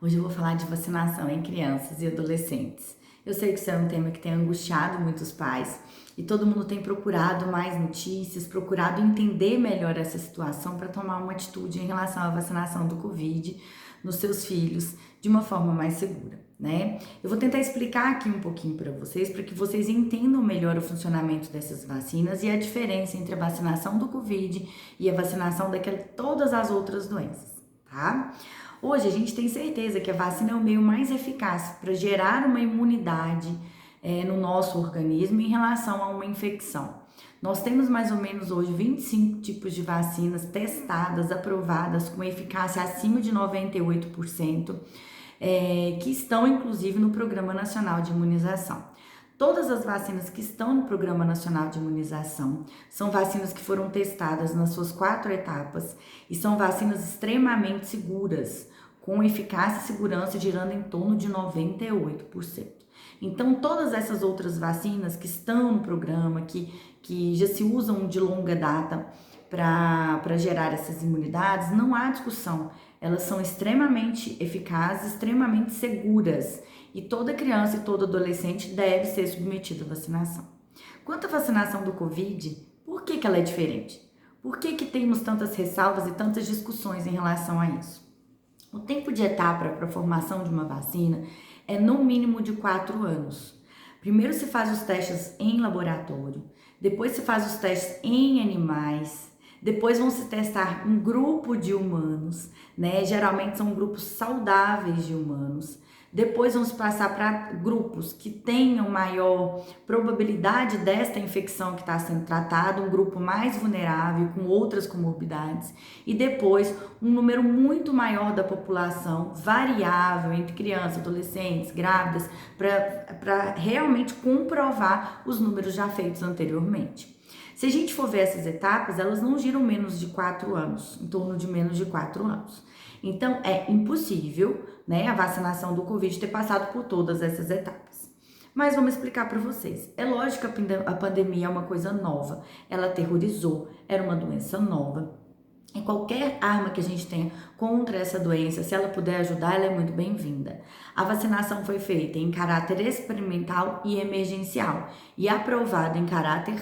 Hoje eu vou falar de vacinação em crianças e adolescentes. Eu sei que isso é um tema que tem angustiado muitos pais e todo mundo tem procurado mais notícias, procurado entender melhor essa situação para tomar uma atitude em relação à vacinação do Covid nos seus filhos de uma forma mais segura, né? Eu vou tentar explicar aqui um pouquinho para que vocês entendam melhor o funcionamento dessas vacinas e a diferença entre a vacinação do Covid e a vacinação todas as outras doenças, tá? Hoje a gente tem certeza que a vacina é o meio mais eficaz para gerar uma imunidade no nosso organismo em relação a uma infecção. Nós temos mais ou menos hoje 25 tipos de vacinas testadas, aprovadas com eficácia acima de 98%, que estão inclusive no Programa Nacional de Imunização. Todas as vacinas que estão no Programa Nacional de Imunização são vacinas que foram testadas nas suas 4 etapas e são vacinas extremamente seguras, com eficácia e segurança girando em torno de 98%. Então, todas essas outras vacinas que estão no programa, que já se usam de longa data para gerar essas imunidades, não há discussão. Elas são extremamente eficazes, extremamente seguras e toda criança e todo adolescente deve ser submetido à vacinação. Quanto à vacinação do Covid, por que ela é diferente? Por que temos tantas ressalvas e tantas discussões em relação a isso? O tempo de etapa para a formação de uma vacina é no mínimo de 4 anos. Primeiro se faz os testes em laboratório, depois se faz os testes em animais, depois vão se testar um grupo de humanos, né? Geralmente são grupos saudáveis de humanos. Depois vamos passar para grupos que tenham maior probabilidade desta infecção que está sendo tratada, um grupo mais vulnerável, com outras comorbidades. E depois, um número muito maior da população, variável, entre crianças, adolescentes, grávidas, para realmente comprovar os números já feitos anteriormente. Se a gente for ver essas etapas, elas não giram menos de 4 anos, em torno de menos de 4 anos. Então, é impossível, né, a vacinação do Covid ter passado por todas essas etapas. Mas vamos explicar para vocês. É lógico que a pandemia é uma coisa nova, ela aterrorizou, era uma doença nova. E qualquer arma que a gente tenha contra essa doença, se ela puder ajudar, ela é muito bem-vinda. A vacinação foi feita em caráter experimental e emergencial e aprovada em caráter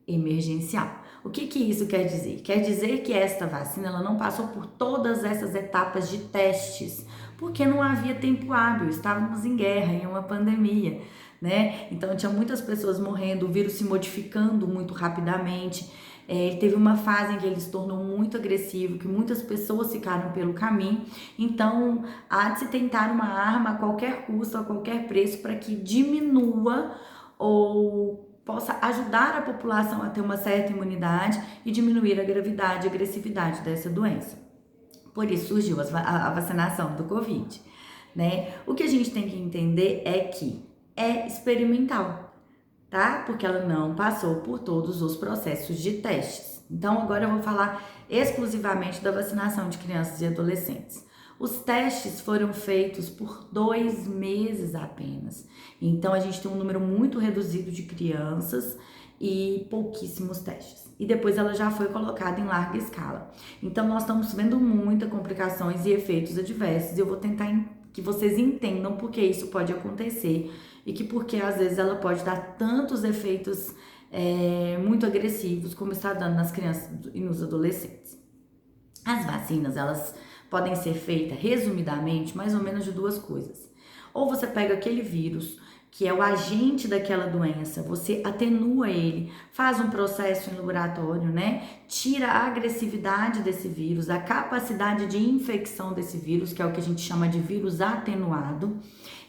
emergencial. O que isso quer dizer? Quer dizer que esta vacina ela não passou por todas essas etapas de testes, porque não havia tempo hábil, estávamos em guerra, em uma pandemia, né? Então tinha muitas pessoas morrendo, o vírus se modificando muito rapidamente. Teve uma fase em que ele se tornou muito agressivo, que muitas pessoas ficaram pelo caminho. Então há de se tentar uma arma a qualquer custo, a qualquer preço, para que diminua ou possa ajudar a população a ter uma certa imunidade e diminuir a gravidade e agressividade dessa doença. Por isso surgiu a vacinação do Covid, né? O que a gente tem que entender é que é experimental, tá? Porque ela não passou por todos os processos de testes. Então agora eu vou falar exclusivamente da vacinação de crianças e adolescentes. Os testes foram feitos por 2 meses apenas. Então, a gente tem um número muito reduzido de crianças e pouquíssimos testes. E depois ela já foi colocada em larga escala. Então, nós estamos vendo muitas complicações e efeitos adversos. E eu vou tentar que vocês entendam por que isso pode acontecer e que porque às vezes ela pode dar tantos efeitos muito agressivos como está dando nas crianças e nos adolescentes. As vacinas, elas podem ser feitas, resumidamente, mais ou menos de 2 coisas. Ou você pega aquele vírus, que é o agente daquela doença, você atenua ele, faz um processo em laboratório, né? Tira a agressividade desse vírus, a capacidade de infecção desse vírus, que é o que a gente chama de vírus atenuado,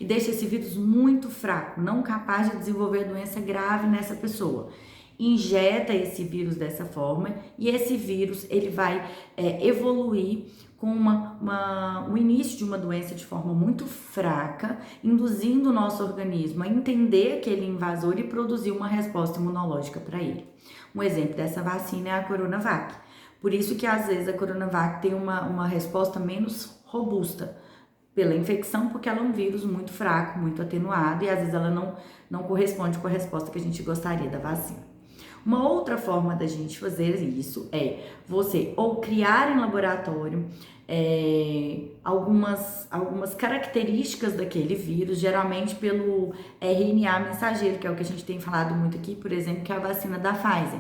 e deixa esse vírus muito fraco, não capaz de desenvolver doença grave nessa pessoa. Injeta esse vírus dessa forma e esse vírus ele vai evoluir com o início de uma doença de forma muito fraca, induzindo o nosso organismo a entender aquele invasor e produzir uma resposta imunológica para ele. Um exemplo dessa vacina é a Coronavac. Por isso que às vezes a Coronavac tem uma resposta menos robusta pela infecção, porque ela é um vírus muito fraco, muito atenuado e às vezes ela não corresponde com a resposta que a gente gostaria da vacina. Uma outra forma da gente fazer isso é você ou criar em laboratório algumas características daquele vírus, geralmente pelo RNA mensageiro, que é o que a gente tem falado muito aqui, por exemplo, que é a vacina da Pfizer.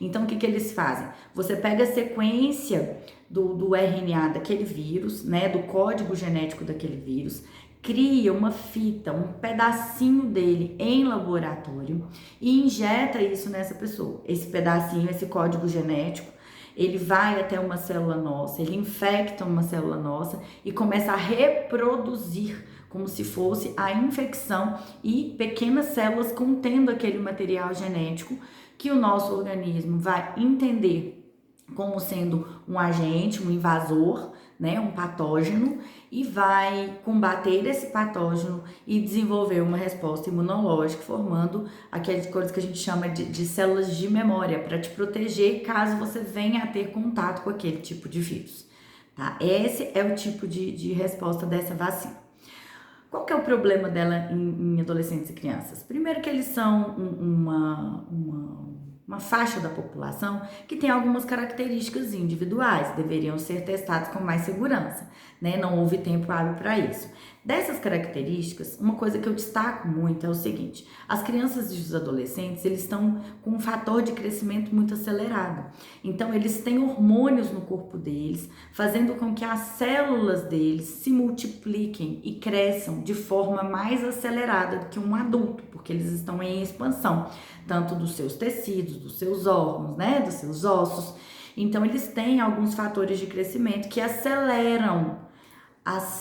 Então, o que eles fazem? Você pega a sequência do RNA daquele vírus, né, do código genético daquele vírus, cria uma fita, um pedacinho dele em laboratório e injeta isso nessa pessoa. Esse pedacinho, esse código genético, ele vai até uma célula nossa, ele infecta uma célula nossa e começa a reproduzir como se fosse a infecção e pequenas células contendo aquele material genético que o nosso organismo vai entender como sendo um agente, um invasor, né, um patógeno, e vai combater esse patógeno e desenvolver uma resposta imunológica, formando aquelas coisas que a gente chama de células de memória, para te proteger caso você venha a ter contato com aquele tipo de vírus, tá? Esse é o tipo de resposta dessa vacina. Qual que é o problema dela em adolescentes e crianças? Primeiro que eles são uma faixa da população que tem algumas características individuais, deveriam ser testados com mais segurança, né? Não houve tempo hábil para isso. Dessas características, uma coisa que eu destaco muito é o seguinte: as crianças e os adolescentes, eles estão com um fator de crescimento muito acelerado. Então, eles têm hormônios no corpo deles, fazendo com que as células deles se multipliquem e cresçam de forma mais acelerada do que um adulto, porque eles estão em expansão, tanto dos seus tecidos, dos seus órgãos, né, dos seus ossos. Então, eles têm alguns fatores de crescimento que aceleram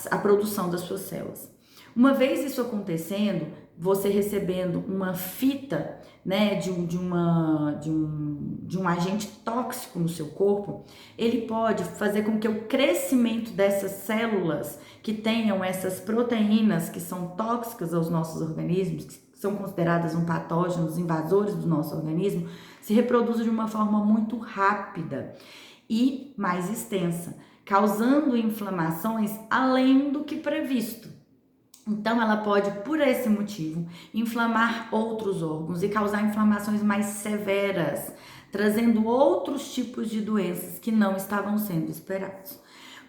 a produção das suas células. Uma vez isso acontecendo, você recebendo uma fita, né, de um agente tóxico no seu corpo, ele pode fazer com que o crescimento dessas células que tenham essas proteínas que são tóxicas aos nossos organismos, que são consideradas um patógeno, os invasores do nosso organismo, se reproduzam de uma forma muito rápida e mais extensa, causando inflamações além do que previsto. Então, ela pode, por esse motivo, inflamar outros órgãos e causar inflamações mais severas, trazendo outros tipos de doenças que não estavam sendo esperados.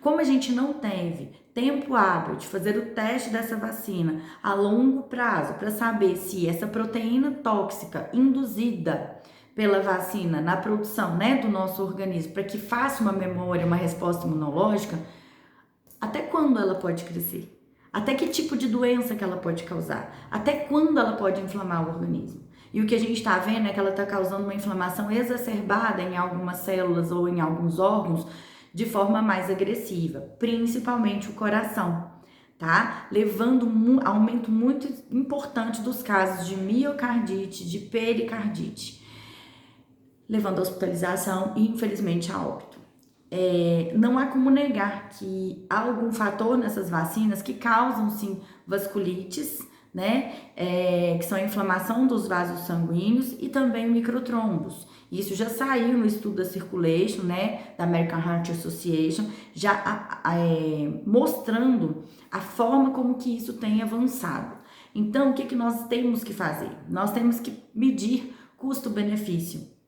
Como a gente não teve tempo hábil de fazer o teste dessa vacina a longo prazo para saber se essa proteína tóxica induzida pela vacina na produção, né, do nosso organismo, para que faça uma memória, uma resposta imunológica, até quando ela pode crescer? Até que tipo de doença que ela pode causar? Até quando ela pode inflamar o organismo? E o que a gente está vendo é que ela está causando uma inflamação exacerbada em algumas células ou em alguns órgãos de forma mais agressiva, principalmente o coração, tá? Levando a aumento muito importante dos casos de miocardite, de pericardite, levando a hospitalização e, infelizmente, a óbito. Não há como negar que há algum fator nessas vacinas que causam, sim, vasculites, né? Que são a inflamação dos vasos sanguíneos e também microtrombos. Isso já saiu no estudo da Circulation, né? Da American Heart Association, já mostrando a forma como que isso tem avançado. Então, o que nós temos que fazer? Nós temos que medir custo-benefício.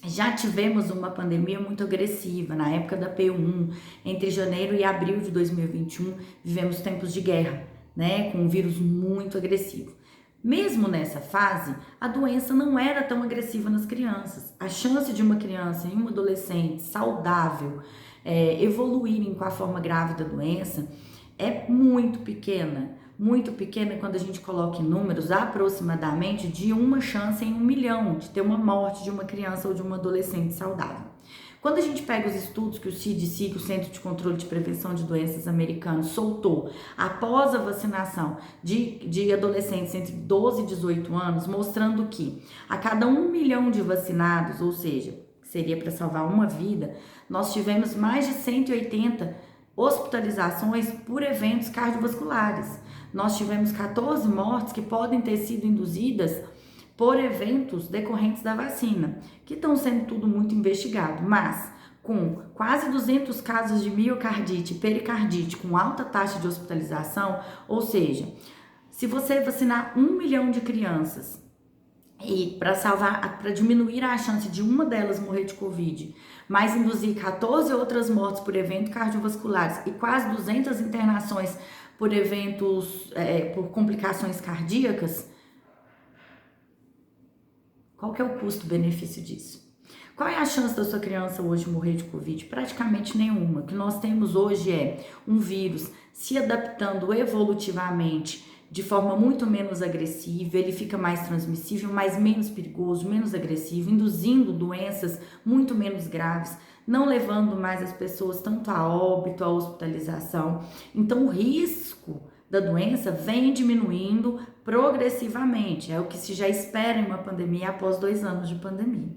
Já tivemos uma pandemia muito agressiva na época da P1, entre janeiro e abril de 2021, vivemos tempos de guerra, né, com um vírus muito agressivo. Mesmo nessa fase, a doença não era tão agressiva nas crianças. A chance de uma criança e um adolescente saudável evoluírem com a forma grave da doença é muito pequena quando a gente coloca em números aproximadamente de uma chance em 1 milhão de ter uma morte de uma criança ou de um adolescente saudável. Quando a gente pega os estudos que o CDC, que o Centro de Controle de Prevenção de Doenças americano, soltou após a vacinação de adolescentes entre 12 e 18 anos, mostrando que a cada 1 milhão de vacinados, ou seja, seria para salvar uma vida, nós tivemos mais de 180 hospitalizações por eventos cardiovasculares. Nós tivemos 14 mortes que podem ter sido induzidas por eventos decorrentes da vacina, que estão sendo tudo muito investigado, mas com quase 200 casos de miocardite e pericardite com alta taxa de hospitalização, ou seja, se você vacinar 1 milhão de crianças e para salvar, para diminuir a chance de uma delas morrer de Covid, mas induzir 14 outras mortes por eventos cardiovasculares e quase 200 internações por eventos, por complicações cardíacas, qual que é o custo-benefício disso? Qual é a chance da sua criança hoje morrer de Covid? Praticamente nenhuma. O que nós temos hoje é um vírus se adaptando evolutivamente de forma muito menos agressiva, ele fica mais transmissível, mas menos perigoso, menos agressivo, induzindo doenças muito menos graves, não levando mais as pessoas tanto a óbito, a hospitalização. Então, o risco da doença vem diminuindo progressivamente, é o que se já espera em uma pandemia após 2 anos de pandemia.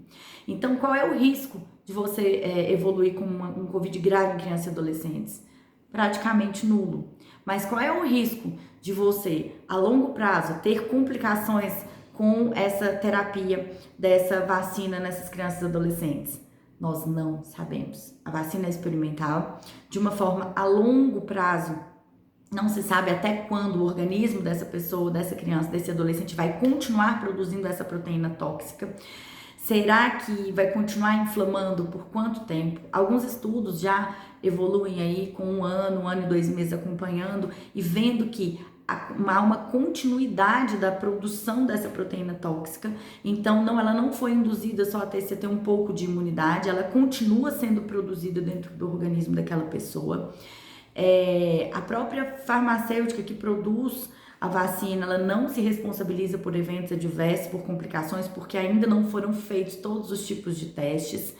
Então, qual é o risco de você evoluir com um Covid grave em crianças e adolescentes? Praticamente nulo. Mas qual é o risco de você, a longo prazo, ter complicações com essa terapia dessa vacina nessas crianças e adolescentes? Nós não sabemos. A vacina é experimental, de uma forma a longo prazo, não se sabe até quando o organismo dessa pessoa, dessa criança, desse adolescente vai continuar produzindo essa proteína tóxica. Será que vai continuar inflamando por quanto tempo? Alguns estudos já evoluem aí com 1 ano e 2 meses acompanhando e vendo que há uma continuidade da produção dessa proteína tóxica. Então, ela não foi induzida só até você ter um pouco de imunidade, ela continua sendo produzida dentro do organismo daquela pessoa. A própria farmacêutica que produz a vacina, ela não se responsabiliza por eventos adversos, por complicações, porque ainda não foram feitos todos os tipos de testes.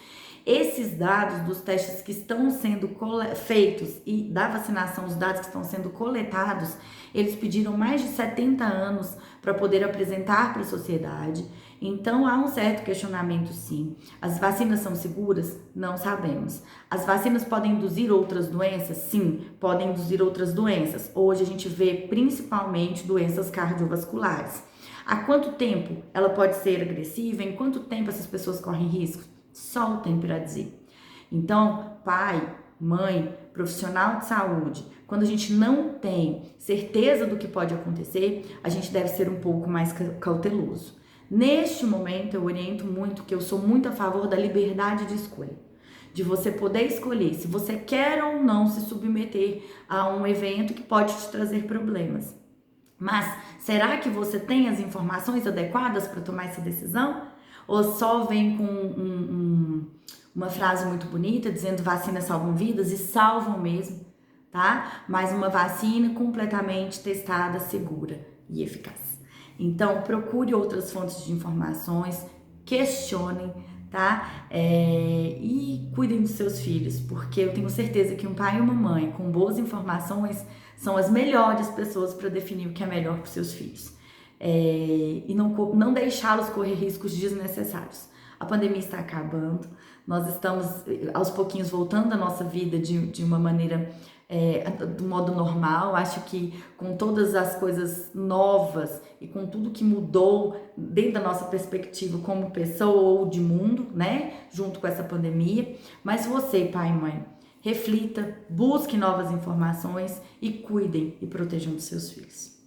Esses dados dos testes que estão sendo feitos e da vacinação, os dados que estão sendo coletados, eles pediram mais de 70 anos para poder apresentar para a sociedade. Então, há um certo questionamento, sim. As vacinas são seguras? Não sabemos. As vacinas podem induzir outras doenças? Sim, podem induzir outras doenças. Hoje a gente vê principalmente doenças cardiovasculares. Há quanto tempo ela pode ser agressiva? Em quanto tempo essas pessoas correm risco? Só o tempo irá dizer. Então, pai, mãe, profissional de saúde, quando a gente não tem certeza do que pode acontecer, a gente deve ser um pouco mais cauteloso. Neste momento, eu oriento muito, que eu sou muito a favor da liberdade de escolha. De você poder escolher se você quer ou não se submeter a um evento que pode te trazer problemas. Mas será que você tem as informações adequadas para tomar essa decisão? Ou só vem com uma frase muito bonita dizendo vacinas salvam vidas, e salvam mesmo, tá? Mas uma vacina completamente testada, segura e eficaz. Então, procure outras fontes de informações, questionem, tá? E cuidem dos seus filhos, porque eu tenho certeza que um pai e uma mãe com boas informações são as melhores pessoas para definir o que é melhor para os seus filhos. E não deixá-los correr riscos desnecessários. A pandemia está acabando, nós estamos aos pouquinhos voltando à nossa vida de uma maneira, do modo normal. Acho que com todas as coisas novas e com tudo que mudou dentro da nossa perspectiva como pessoa ou de mundo, né, junto com essa pandemia. Mas você, pai e mãe, reflita, busque novas informações e cuidem e protejam dos seus filhos.